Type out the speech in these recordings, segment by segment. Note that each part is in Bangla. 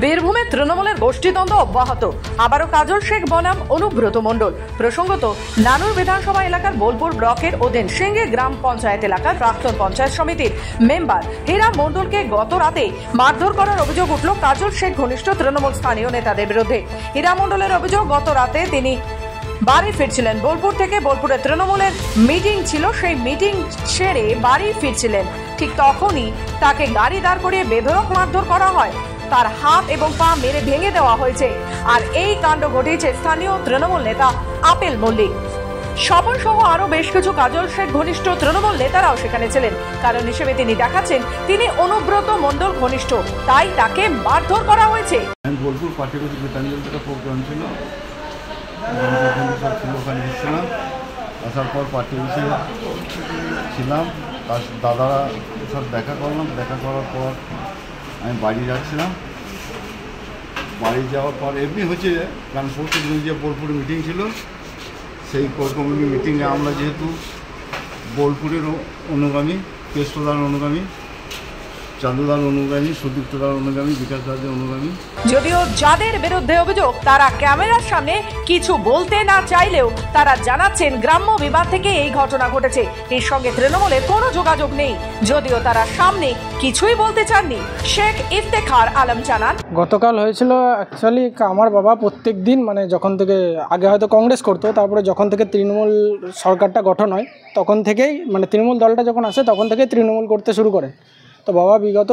বীরভূমে তৃণমূলের গোষ্ঠীদ্বন্দ্ব অব্যাহত। আবারও কাজল শেখ বনাম অনুব্রত মণ্ডল। প্রসঙ্গত, নানুর বিধানসভা এলাকার বোলপুর ব্লকের অধীন সিঙ্গে গ্রাম পঞ্চায়েত এলাকার প্রাক্তন পঞ্চায়েত সমিতির মেম্বার হীরা মণ্ডলকে গত রাতে মারধর করার অভিযোগ উঠল কাজল শেখ ঘনিষ্ঠ তৃণমূল স্থানীয় নেতাদের বিরুদ্ধে। হীরা মণ্ডলের অভিযোগ, গত রাতে তিনি বাড়ি ফিরছিলেন বোলপুর থেকে। বোলপুরে তৃণমূলের মিটিং ছিল, সেই মিটিং সেরে বাড়ি ফিরছিলেন। ঠিক তখনই তাকে গাড়ি দাঁড় করিয়ে বেধড়ক মারধর করা হয়। তার হাত এবং পা মেরে ভেঙে দেওয়া হয়েছে। আর এই কাণ্ড ঘটিয়েছে স্থানীয় তৃণমূল নেতা আপেল মল্লিক। স্বপন সহ আরো বেশ কিছু কাজল শেখ ঘনিষ্ঠ তৃণমূল নেতারাও সেখানে ছিলেন। কারণ হিসেবে তিনি দেখাচ্ছেন তিনি অনুব্রত মণ্ডল ঘনিষ্ঠ, তাই তাকে মারধর করা হয়েছে। বোলপুর পার্টি অফিস গীতাঞ্জলি একটা প্রোগ্রাম ছিল, ওখানে এসেছিলাম। আসার পর পার্টি অফিসে ছিলাম, তার দাদারা সব দেখা করলাম। দেখা করার পর আমি বাড়ি যাচ্ছিলাম। বাড়ি যাওয়ার পর এমনি হচ্ছে, কারণ পরশু দিন যে বোলপুরে মিটিং ছিল, সেই কোর কমিটি মিটিংয়ে আমরা যেহেতু বোলপুরের অনুগামী, কেষ্টদার অনুগামী, চাঁদুদার অনুগামী, সুদীপ্তদার অনুগামী, বিকাশ দাসের অনুগামী। যদিও যাদের বিরুদ্ধে অভিযোগ তারা ক্যামেরার সামনে কিছু বলতে না চাইলেও তারা জানাচ্ছেন গ্রাম্য বিভাগ থেকে এই ঘটনা ঘটেছে। এর সঙ্গে তৃণমূলের কোনো যোগাযোগ নেই, যদিও তারা সামনে কিছুই বলতে চাননি। শেখ ইফতেখার আলম জানান, গতকাল হয়েছিল অ্যাকচুয়ালি আমার বাবা প্রত্যেক দিন, মানে যখন থেকে আগে হয়তো কংগ্রেস করতো, তারপরে যখন থেকে তৃণমূল সরকারটা গঠন হয় তখন থেকেই, মানে তৃণমূল দলটা যখন আসে তখন থেকেই তৃণমূল করতে শুরু করে। তো বাবা বিগত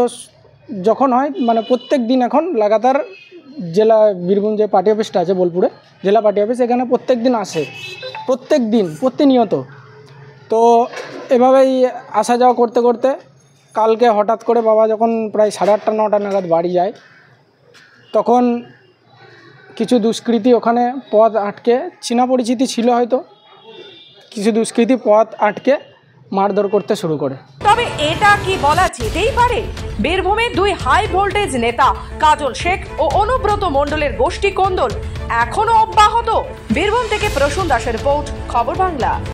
যখন হয়, মানে প্রত্যেক দিন এখন লাগাতার জেলা বীরভূম যে পার্টি অফিসটা আছে বোলপুরে, জেলা পার্টি অফিস, এখানে প্রত্যেক দিন আসে, প্রত্যেক দিন প্রতিনিয়ত। তো এভাবেই আসা যাওয়া করতে করতে কালকে হঠাৎ করে বাবা যখন প্রায় 8:30 9টা নাগাদ বাড়ি যায়, তখন কিছু দুষ্কৃতী ওখানে পথ আটকে, চীনা পরিচিতি ছিল হয়তো, কিছু দুষ্কৃতী পথ আটকে মারধর করতে শুরু করে। তবে এটা কি বলা যেতেই পারে বীরভূমের দুই হাই ভোল্টেজ নেতা কাজল শেখ ও অনুব্রত মণ্ডলের গোষ্ঠী কোন্দল এখনো অব্যাহত? বীরভূম থেকে প্রসূন দাসের রিপোর্ট, খবর বাংলা।